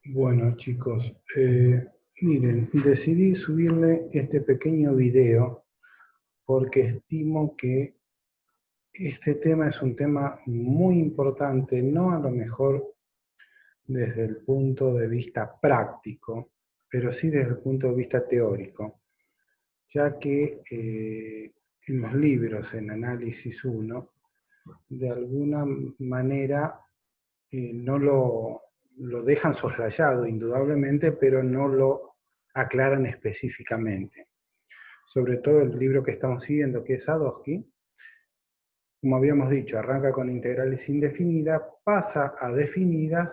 Bueno, chicos, miren, decidí subirle este pequeño video porque estimo que este tema es un tema muy importante, no a lo mejor desde el punto de vista práctico, pero sí desde el punto de vista teórico, ya que en los libros, en Análisis 1, de alguna manera no lo dejan soslayado, indudablemente, pero no lo aclaran específicamente. Sobre todo el libro que estamos siguiendo, que es Sadowski, como habíamos dicho, arranca con integrales indefinidas, pasa a definidas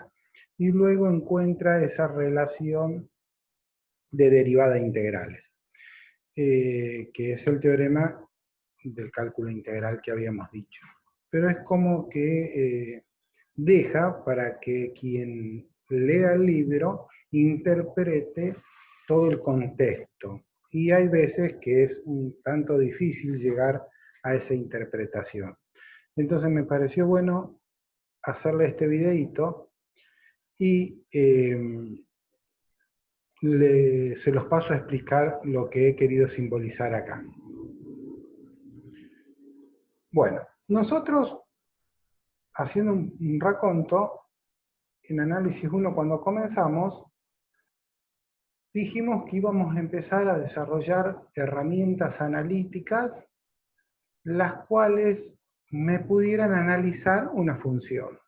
y luego encuentra esa relación de derivada de integrales, que es el teorema del cálculo integral que habíamos dicho. Pero es como que deja para que quien lea el libro interprete todo el contexto. Y hay veces que es un tanto difícil llegar a esa interpretación. Entonces me pareció bueno hacerle este videito y se los paso a explicar lo que he querido simbolizar acá. Bueno, nosotros, haciendo un raconto, en Análisis 1 cuando comenzamos, dijimos que íbamos a empezar a desarrollar herramientas analíticas las cuales me pudieran analizar una función.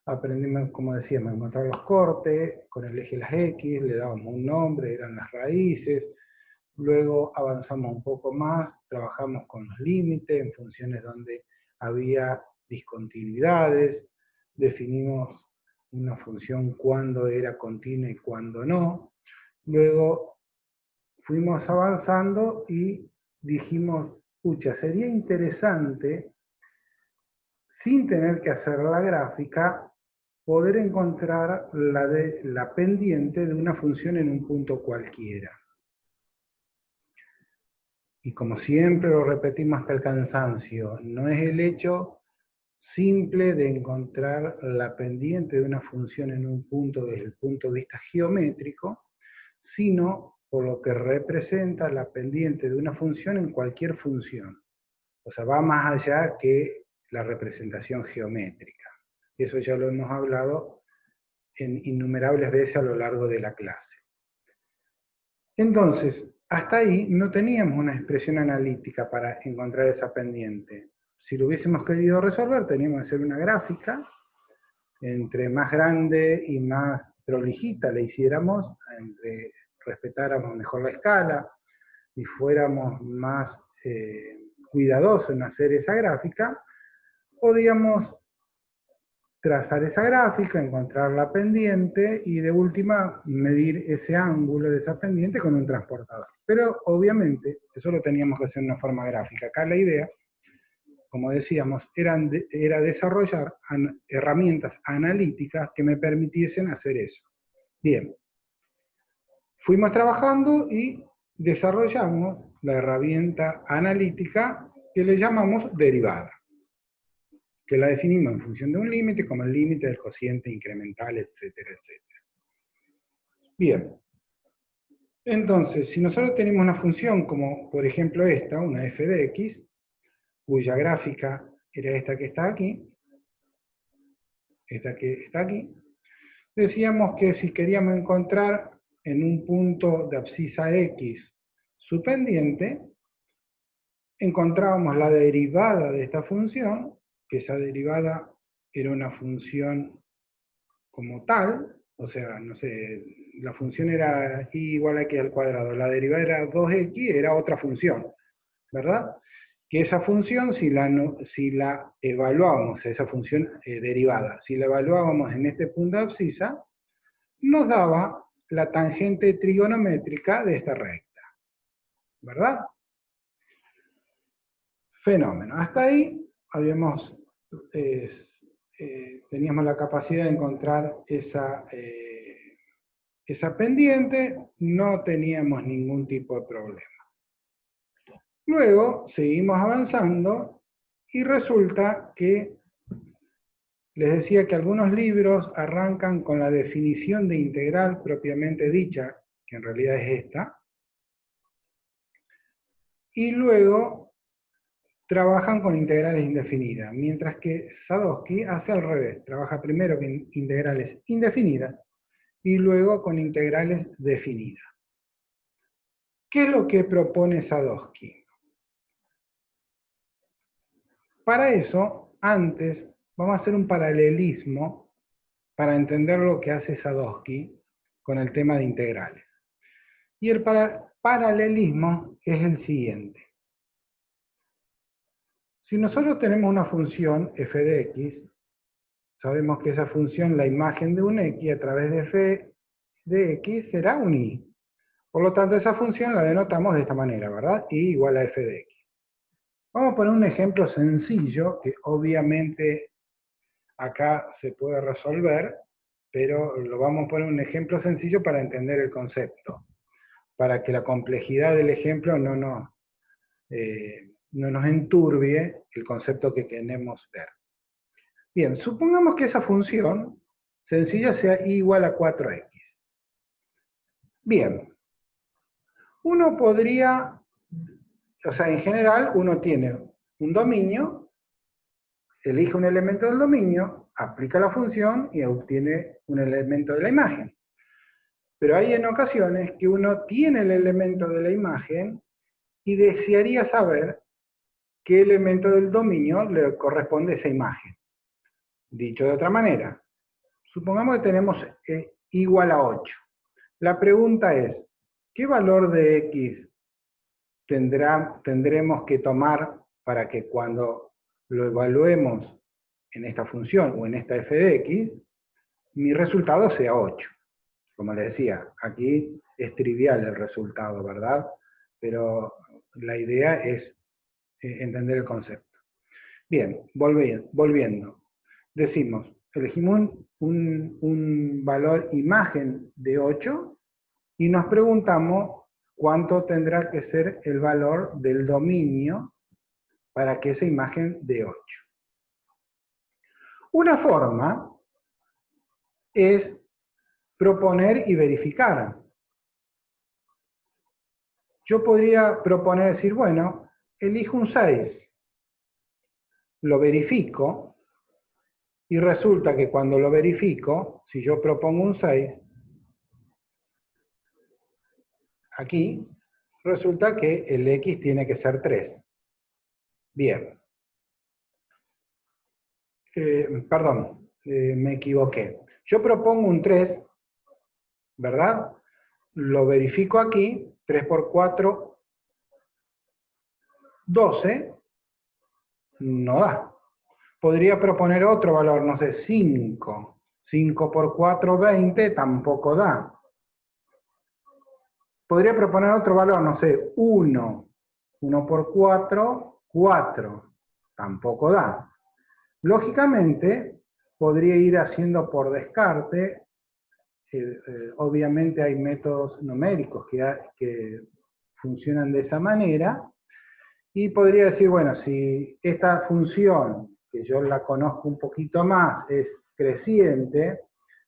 Aprendimos, como decíamos, a encontrar los cortes, con el eje de las X, le dábamos un nombre, eran las raíces, luego avanzamos un poco más, trabajamos con los límites, en funciones donde había discontinuidades, definimos una función cuándo era continua y cuándo no, luego fuimos avanzando y dijimos, pucha, sería interesante, sin tener que hacer la gráfica, poder encontrar la pendiente de una función en un punto cualquiera. Y como siempre lo repetimos hasta el cansancio, no es el hecho simple de encontrar la pendiente de una función en un punto desde el punto de vista geométrico, sino por lo que representa la pendiente de una función en cualquier función. O sea, va más allá que la representación geométrica. Eso ya lo hemos hablado en innumerables veces a lo largo de la clase. Entonces, hasta ahí no teníamos una expresión analítica para encontrar esa pendiente. Si lo hubiésemos querido resolver, teníamos que hacer una gráfica. Entre más grande y más prolijita le hiciéramos, entre respetáramos mejor la escala y fuéramos más cuidadosos en hacer esa gráfica, podíamos trazar esa gráfica, encontrar la pendiente y de última medir ese ángulo de esa pendiente con un transportador. Pero obviamente eso lo teníamos que hacer en una forma gráfica. Acá la idea, como decíamos, era desarrollar herramientas analíticas que me permitiesen hacer eso. Bien, fuimos trabajando y desarrollamos la herramienta analítica que le llamamos derivada, que la definimos en función de un límite, como el límite del cociente incremental, etcétera, etcétera. Bien, entonces, si nosotros tenemos una función como, por ejemplo, esta, una f de x, cuya gráfica era esta que está aquí, decíamos que si queríamos encontrar en un punto de abscisa x su pendiente, encontrábamos la derivada de esta función, que esa derivada era una función como tal, o sea, no sé, la función era y igual a x al cuadrado, la derivada era 2x, era otra función, ¿verdad? Que esa función, si la evaluábamos, esa función derivada, si la evaluábamos en este punto de abscisa, nos daba la tangente trigonométrica de esta recta, ¿verdad? Fenómeno. Hasta ahí teníamos la capacidad de encontrar esa pendiente, no teníamos ningún tipo de problema. Luego seguimos avanzando y resulta que les decía que algunos libros arrancan con la definición de integral propiamente dicha, que en realidad es esta, y luego trabajan con integrales indefinidas, mientras que Sadowski hace al revés, trabaja primero con integrales indefinidas y luego con integrales definidas. ¿Qué es lo que propone Sadowski? Para eso, antes, vamos a hacer un paralelismo para entender lo que hace Sadowski con el tema de integrales. Y el paralelismo es el siguiente. Si nosotros tenemos una función f de x, sabemos que esa función, la imagen de un x a través de f de x será un y. Por lo tanto, esa función la denotamos de esta manera, ¿verdad? Y igual a f de x. Vamos a poner un ejemplo sencillo, que obviamente acá se puede resolver, pero lo vamos a poner un ejemplo sencillo para entender el concepto, para que la complejidad del ejemplo no nos enturbie el concepto que queremos ver. Bien, supongamos que esa función sencilla sea y igual a 4x. Bien, uno podría, o sea, en general uno tiene un dominio, elige un elemento del dominio, aplica la función y obtiene un elemento de la imagen. Pero hay en ocasiones que uno tiene el elemento de la imagen y desearía saber qué elemento del dominio le corresponde a esa imagen. Dicho de otra manera, supongamos que tenemos igual a 8. La pregunta es, ¿qué valor de x tendremos que tomar para que cuando lo evaluemos en esta función o en esta f de x, mi resultado sea 8? Como les decía, aquí es trivial el resultado, ¿verdad? Pero la idea es entender el concepto. Bien, volviendo. Decimos, elegimos un valor imagen de 8 y nos preguntamos cuánto tendrá que ser el valor del dominio para que esa imagen dé 8. Una forma es proponer y verificar. Yo podría proponer decir, bueno, elijo un 6, lo verifico, y resulta que cuando lo verifico, si yo propongo un 6, aquí, resulta que el x tiene que ser 3. Bien. Perdón, me equivoqué. Yo propongo un 3, ¿verdad? Lo verifico aquí, 3 por 4, 12, no da. Podría proponer otro valor, no sé, 5. 5 por 4, 20, tampoco da. Podría proponer otro valor, no sé, 1. 1 por 4, 4. Tampoco da. Lógicamente, podría ir haciendo por descarte. Obviamente hay métodos numéricos que funcionan de esa manera. Y podría decir, bueno, si esta función, que yo la conozco un poquito más, es creciente,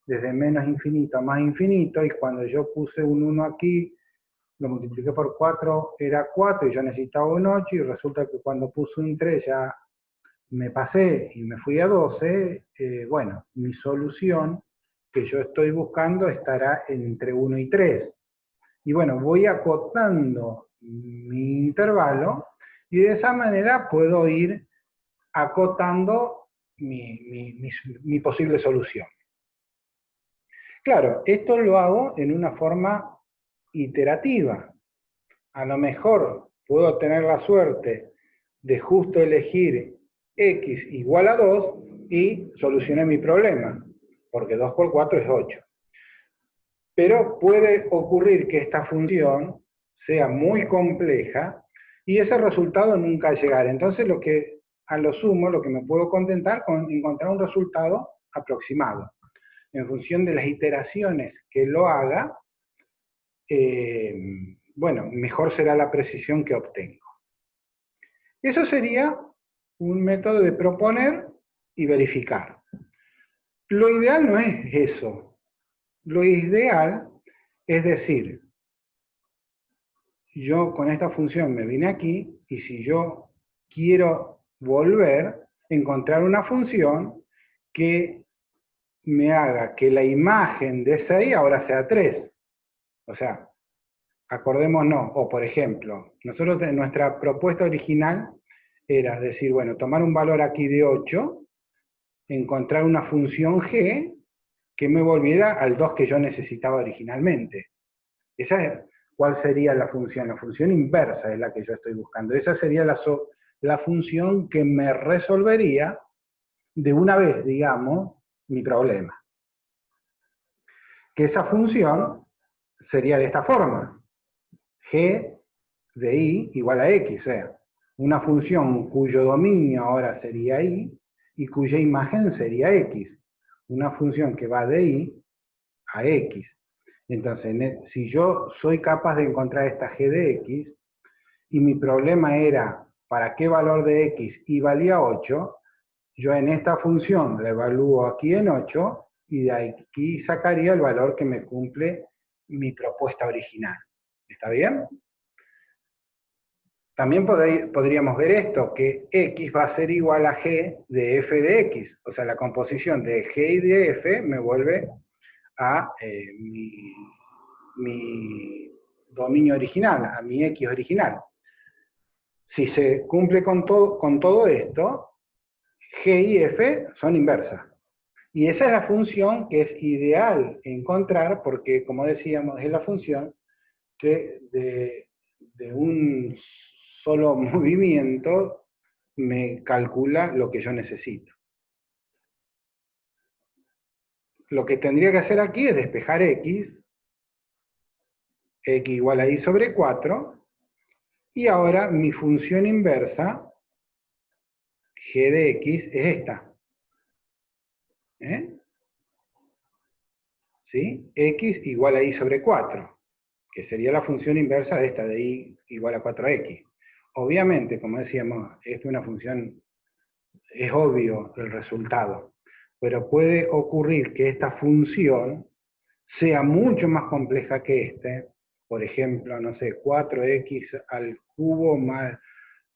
desde menos infinito a más infinito, y cuando yo puse un 1 aquí, lo multipliqué por 4, era 4, y yo necesitaba un 8, y resulta que cuando puse un 3 ya me pasé y me fui a 12, bueno, mi solución que yo estoy buscando estará entre 1 y 3. Y bueno, voy acotando mi intervalo, y de esa manera puedo ir acotando mi posible solución. Claro, esto lo hago en una forma iterativa. A lo mejor puedo tener la suerte de justo elegir x igual a 2 y solucioné mi problema, porque 2 por 4 es 8. Pero puede ocurrir que esta función sea muy compleja y ese resultado nunca llegar. Entonces, a lo sumo, lo que me puedo contentar con encontrar un resultado aproximado. En función de las iteraciones que lo haga, bueno, mejor será la precisión que obtengo. Eso sería un método de proponer y verificar. Lo ideal no es eso. Lo ideal es decir, yo con esta función me vine aquí, y si yo quiero volver, encontrar una función que me haga que la imagen de 6 ahora sea 3. O sea, acordémonos, o por ejemplo, nosotros nuestra propuesta original era decir, bueno, tomar un valor aquí de 8, encontrar una función g que me volviera al 2 que yo necesitaba originalmente. ¿Cuál sería la función? La función inversa es la que yo estoy buscando. Esa sería la función que me resolvería de una vez, digamos, mi problema. Que esa función sería de esta forma. G de y igual a x, o sea, una función cuyo dominio ahora sería y cuya imagen sería x. Una función que va de y a x. Entonces, si yo soy capaz de encontrar esta g de x, y mi problema era para qué valor de x y valía 8, yo en esta función la evalúo aquí en 8, y de aquí sacaría el valor que me cumple mi propuesta original. ¿Está bien? También podríamos ver esto, que x va a ser igual a g de f de x. O sea, la composición de g y de f me vuelve a mi dominio original, a mi x original. Si se cumple con todo esto, g y f son inversas. Y esa es la función que es ideal encontrar, porque, como decíamos, es la función que de un solo movimiento me calcula lo que yo necesito. Lo que tendría que hacer aquí es despejar x igual a y sobre 4, y ahora mi función inversa, g de x, es esta. ¿Sí? X igual a y sobre 4, que sería la función inversa de esta, de y igual a 4x. Obviamente, como decíamos, esta es una función, es obvio el resultado, pero puede ocurrir que esta función sea mucho más compleja que este. Por ejemplo, no sé, 4x al cubo más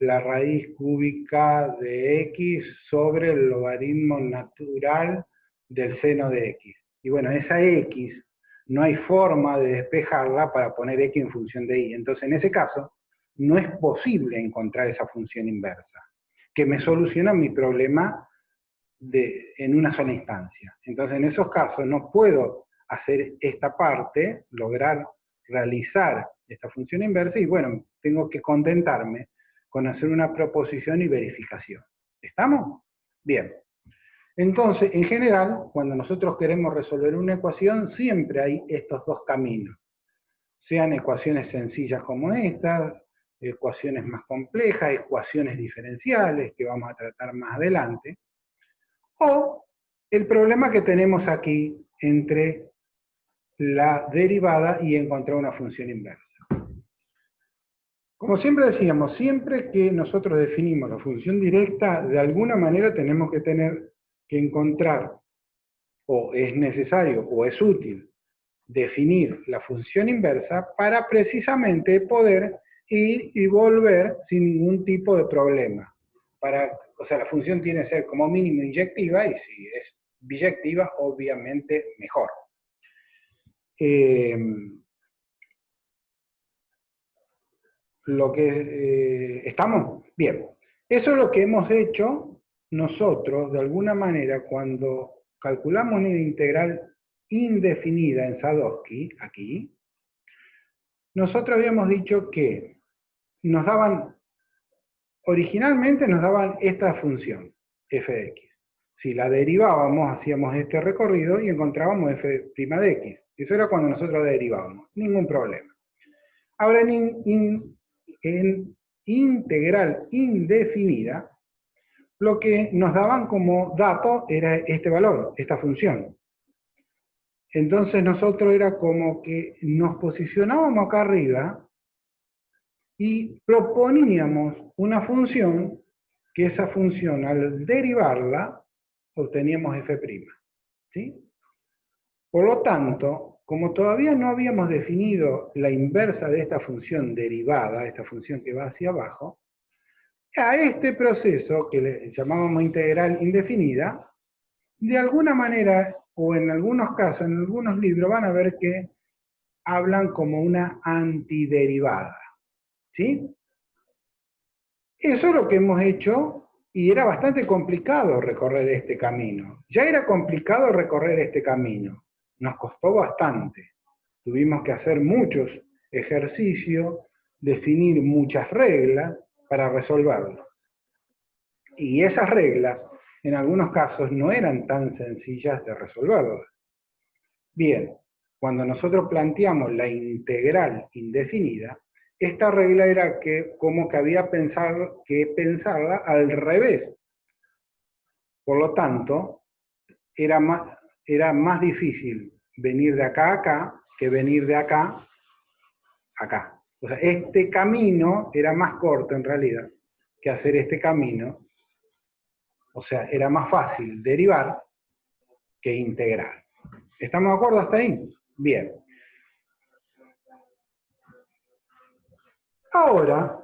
la raíz cúbica de x sobre el logaritmo natural del seno de x. Y bueno, esa x no hay forma de despejarla para poner x en función de y. Entonces, en ese caso, no es posible encontrar esa función inversa, que me soluciona mi problema en una sola instancia. Entonces, en esos casos, no puedo hacer esta parte, lograr realizar esta función inversa, y bueno, tengo que contentarme con hacer una proposición y verificación. ¿Estamos? Bien. Entonces, en general, cuando nosotros queremos resolver una ecuación, siempre hay estos dos caminos. Sean ecuaciones sencillas como estas, ecuaciones más complejas, ecuaciones diferenciales, que vamos a tratar más adelante, o el problema que tenemos aquí entre la derivada y encontrar una función inversa. Como siempre decíamos, siempre que nosotros definimos la función directa, de alguna manera tenemos que tener que encontrar, o es necesario, o es útil, definir la función inversa para precisamente poder ir y volver sin ningún tipo de problema. O sea, la función tiene que ser como mínimo inyectiva, y si es biyectiva, obviamente mejor. ¿Estamos? Bien. Eso es lo que hemos hecho nosotros, de alguna manera, cuando calculamos una integral indefinida en Sadowski, aquí, nosotros habíamos dicho que originalmente nos daban esta función, f de x. Si la derivábamos, hacíamos este recorrido y encontrábamos f' de x. Eso era cuando nosotros derivábamos, ningún problema. Ahora, en integral indefinida, lo que nos daban como dato era este valor, esta función. Entonces nosotros era como que nos posicionábamos acá arriba y proponíamos una función, que esa función al derivarla obteníamos f'. ¿sí? Por lo tanto, como todavía no habíamos definido la inversa de esta función derivada, esta función que va hacia abajo, a este proceso, que le llamábamos integral indefinida, de alguna manera, o en algunos casos, en algunos libros, van a ver que hablan como una antiderivada, ¿sí? Eso es lo que hemos hecho, y era bastante complicado recorrer este camino. Ya era complicado recorrer este camino, nos costó bastante. Tuvimos que hacer muchos ejercicios, definir muchas reglas para resolverlo. Y esas reglas, en algunos casos, no eran tan sencillas de resolverlas. Bien, cuando nosotros planteamos la integral indefinida, esta regla era que como que había que pensarla al revés. Por lo tanto, era más difícil venir de acá a acá que venir de acá a acá. O sea, este camino era más corto en realidad que hacer este camino. O sea, era más fácil derivar que integrar. ¿Estamos de acuerdo hasta ahí? Bien. Ahora,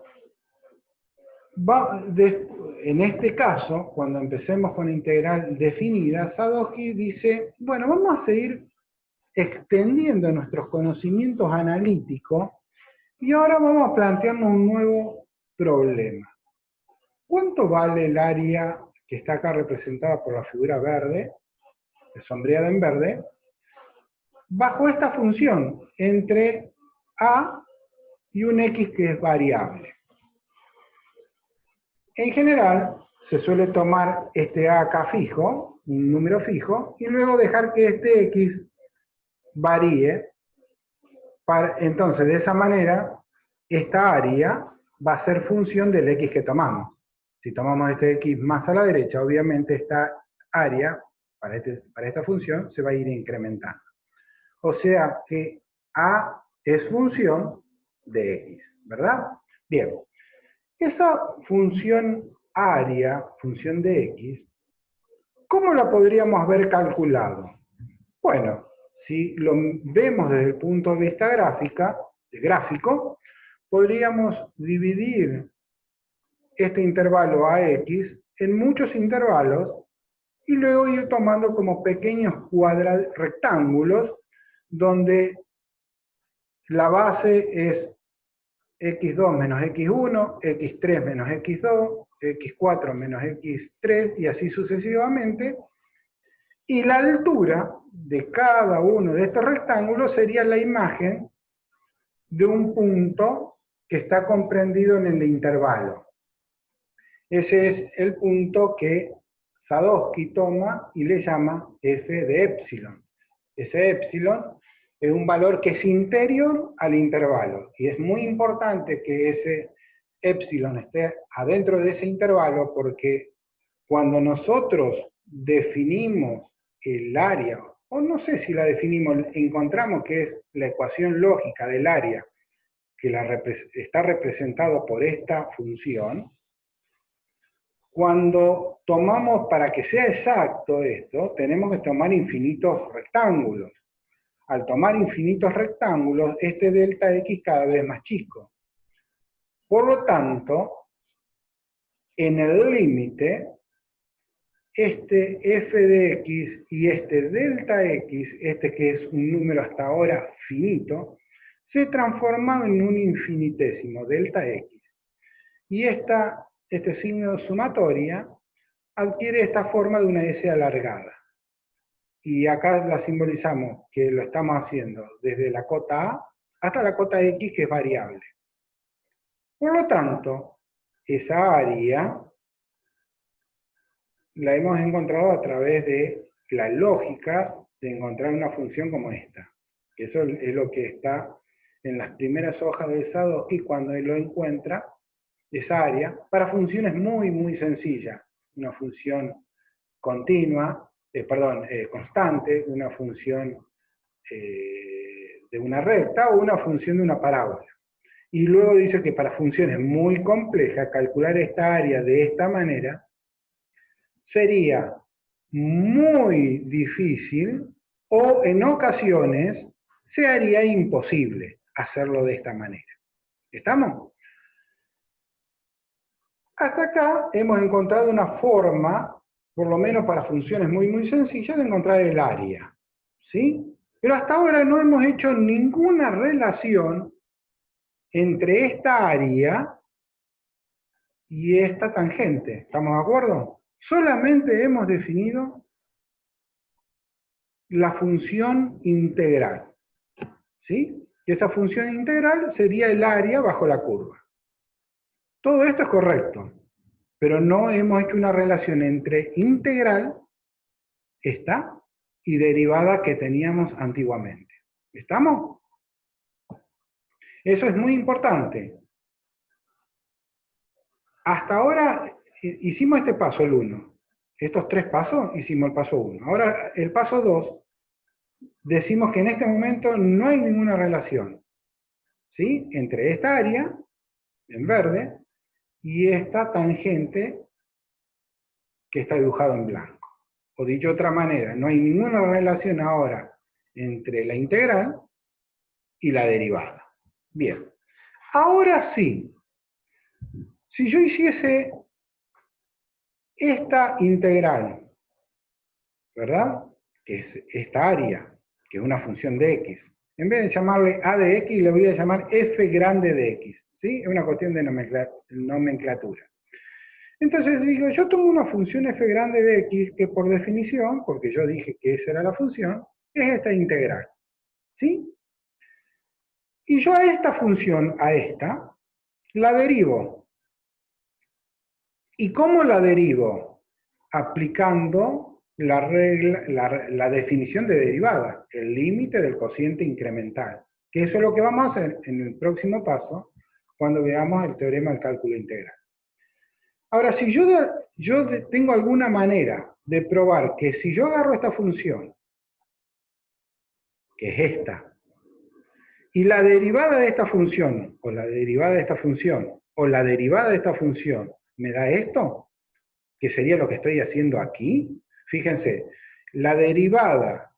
en este caso, cuando empecemos con integral definida, Sadowski dice, bueno, vamos a seguir extendiendo nuestros conocimientos analíticos y ahora vamos a plantearnos un nuevo problema. ¿Cuánto vale el área que está acá representada por la figura verde, sombreada en verde, bajo esta función entre a y un x que es variable? En general, se suele tomar este a acá fijo, un número fijo, y luego dejar que este x varíe. Entonces, de esa manera, esta área va a ser función del x que tomamos. Si tomamos este x más a la derecha, obviamente esta área, para esta función, se va a ir incrementando. O sea que a es función de x, ¿verdad? Bien. Esa función área, función de x, ¿cómo la podríamos haber calculado? Bueno, si lo vemos desde el punto de vista gráfico, podríamos dividir este intervalo ax en muchos intervalos y luego ir tomando como pequeños rectángulos donde la base es x2 menos x1, x3 menos x2, x4 menos x3 y así sucesivamente. Y la altura de cada uno de estos rectángulos sería la imagen de un punto que está comprendido en el intervalo. Ese es el punto que Sadowski toma y le llama f de epsilon. Ese epsilon es un valor que es interior al intervalo. Y es muy importante que ese epsilon esté adentro de ese intervalo porque cuando nosotros definimos el área, o no sé si la definimos, encontramos que es la ecuación lógica del área que está representado por esta función. Cuando tomamos, para que sea exacto esto, tenemos que tomar infinitos rectángulos. Al tomar infinitos rectángulos, este delta x cada vez es más chico. Por lo tanto, en el límite, este f de x y este delta x, este que es un número hasta ahora finito, se transforma en un infinitésimo, delta x. Y este signo de sumatoria adquiere esta forma de una S alargada. Y acá la simbolizamos que lo estamos haciendo desde la cota A hasta la cota X, que es variable. Por lo tanto, esa área la hemos encontrado a través de la lógica de encontrar una función como esta. Eso es lo que está en las primeras hojas de Sadowski cuando él lo encuentra, esa área, para funciones muy, muy sencillas. Una función continua, constante, una función de una recta o una función de una parábola. Y luego dice que para funciones muy complejas, calcular esta área de esta manera sería muy difícil o en ocasiones se haría imposible hacerlo de esta manera. ¿Estamos? Hasta acá hemos encontrado una forma, por lo menos para funciones muy sencillas, de encontrar el área. ¿Sí? Pero hasta ahora no hemos hecho ninguna relación entre esta área y esta tangente. ¿Estamos de acuerdo? Solamente hemos definido la función integral. ¿Sí? Y esa función integral sería el área bajo la curva. Todo esto es correcto, pero no hemos hecho una relación entre integral, esta, y derivada que teníamos antiguamente. ¿Estamos? Eso es muy importante. Hasta ahora hicimos este paso, el 1. Estos 3 pasos hicimos el paso 1. Ahora, el paso 2, decimos que en este momento no hay ninguna relación, ¿sí?, entre esta área, en verde, y esta tangente que está dibujado en blanco. O dicho de otra manera, no hay ninguna relación ahora entre la integral y la derivada. Bien. Ahora sí, si yo hiciese esta integral, ¿verdad?, que es esta área, que es una función de x, en vez de llamarle a de x, le voy a llamar f grande de x, ¿sí? Es una cuestión de nomenclatura. Entonces digo, yo tomo una función f grande de x, que por definición, porque yo dije que esa era la función, es esta integral, ¿sí? Y yo a esta función, a esta, la derivo. ¿Y cómo la derivo? Aplicando la regla, la definición de derivada, el límite del cociente incremental, que eso es lo que vamos a hacer en el próximo paso, cuando veamos el teorema del cálculo integral. Ahora, si yo tengo alguna manera de probar que si yo agarro esta función, que es esta, y la derivada de esta función, o la derivada de esta función, o la derivada de esta función, me da esto, que sería lo que estoy haciendo aquí, fíjense, la derivada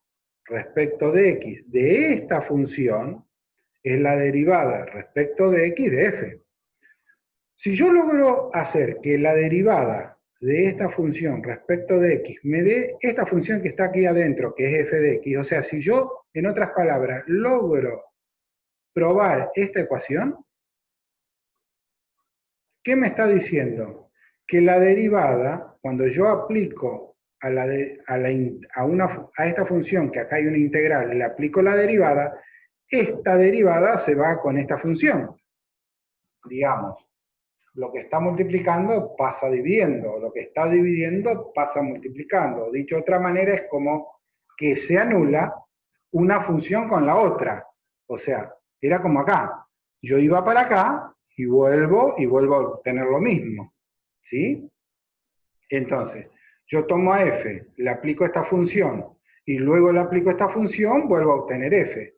respecto de x de esta función es la derivada respecto de x de f. Si yo logro hacer que la derivada de esta función respecto de x me dé esta función que está aquí adentro, que es f de x, o sea, si yo, en otras palabras, logro probar esta ecuación, ¿qué me está diciendo? Que la derivada, cuando yo aplico a esta función, que acá hay una integral, le aplico la derivada, esta derivada se va con esta función. Digamos, lo que está multiplicando pasa dividiendo, lo que está dividiendo pasa multiplicando. Dicho de otra manera, es como que se anula una función con la otra. O sea, era como acá. Yo iba para acá y vuelvo a obtener lo mismo. ¿Sí? Entonces, yo tomo a f, le aplico esta función, y luego le aplico esta función, vuelvo a obtener f.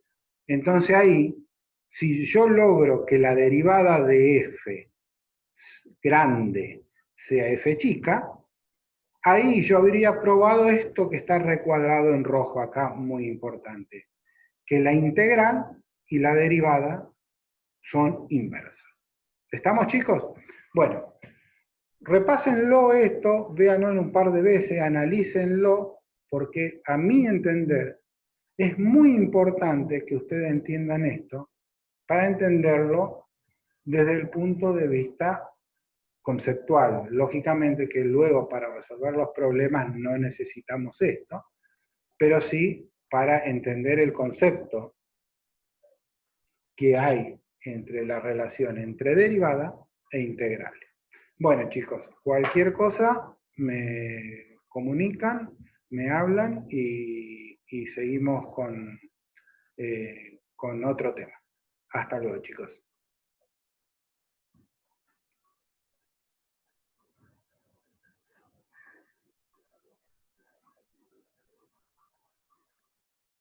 Entonces ahí, si yo logro que la derivada de f grande sea f chica, ahí yo habría probado esto que está recuadrado en rojo acá, muy importante, que la integral y la derivada son inversas. ¿Estamos, chicos? Bueno, repásenlo esto, véanlo en un par de veces, analícenlo, porque a mi entender es muy importante que ustedes entiendan esto para entenderlo desde el punto de vista conceptual. Lógicamente que luego para resolver los problemas no necesitamos esto, pero sí para entender el concepto que hay entre la relación entre derivada e integrales. Bueno, chicos, cualquier cosa me comunican, me hablan y seguimos con otro tema. Hasta luego, chicos.